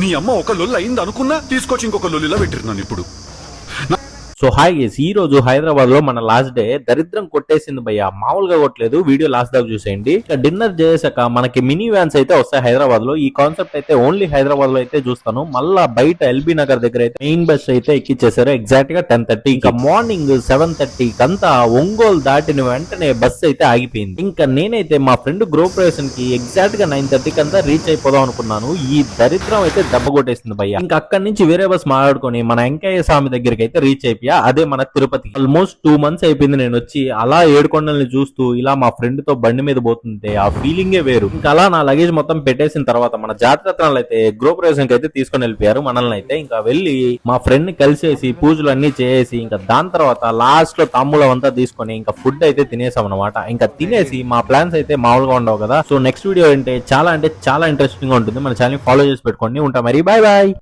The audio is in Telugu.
నీ అమ్మ ఒక లొల్లు అయింది అనుకున్నా తీసుకొచ్చి ఇంకొక లొల్లిలో పెట్టిరున్నాను ఇప్పుడు. సో హాయ్ గైస్, ఈ రోజు హైదరాబాద్ లో మన లాస్ట్ డే దరిద్రం కొట్టేసింది భయ్య. మామూలుగా కొట్టలేదు, వీడియో లాస్ట్ దాకా చూసేయండి. ఇక డిన్నర్ చేసాక మనకి మినీ వ్యాన్స్ అయితే వస్తాయి హైదరాబాద్ లో. ఈ కాన్సెప్ట్ అయితే ఓన్లీ హైదరాబాద్ లో అయితే చూస్తాను. మళ్ళా బయట ఎల్బీ నగర్ దగ్గర అయితే మెయిన్ బస్ అయితే ఎక్కిచ్చేసారు ఎగ్జాక్ట్ గా 10:30. ఇంకా మార్నింగ్ 7:30 కంతా ఒంగోలు దాటిన వెంటనే బస్ అయితే ఆగిపోయింది. ఇంకా నేనైతే మా ఫ్రెండ్ గృహప్రవేశం కి ఎగ్జాక్ట్ గా 9:30 కంతా రీచ్ అయిపోదాం అనుకున్నాను. ఈ దరిద్రం అయితే దెబ్బ కొట్టేసింది భయ్య. ఇంకా అక్కడి నుంచి వేరే బస్ మాట్లాడుకొని మన వెంకయ్య స్వామి దగ్గరికి అయితే రీచ్ అయిపోయా. అదే మన తిరుపతి. ఆల్మోస్ట్ 2 months అయిపోయింది నేను వచ్చి. అలా ఏడుకొండల్ని చూస్తూ ఇలా మా ఫ్రెండ్ తో బండి మీద పోతుంటే ఆ ఫీలింగే వేరు. ఇంకా అలా నా లగేజ్ మొత్తం పెట్టేసిన తర్వాత మన జాతరత్నాలు అయితే గృహప్రవేశంకి అయితే తీసుకొని వెళ్ళిపోయారు మనల్ని అయితే. ఇంకా వెళ్ళి మా ఫ్రెండ్ ని కలిసేసి పూజలు అన్ని చేసి ఇంకా దాని తర్వాత లాస్ట్ లో తాంబూలం అంతా తీసుకొని ఇంకా ఫుడ్ అయితే తినేసాం అనమాట. ఇంకా తినేసి మా ప్లాన్స్ అయితే మామూలుగా ఉండవు కదా. సో నెక్స్ట్ వీడియో అంటే చాలా ఇంట్రెస్టింగ్ గా ఉంటుంది. మన ఛానల్ ఫాలో చేసి పెట్టుకోండి. ఉంటా మరి, బాయ్ బాయ్.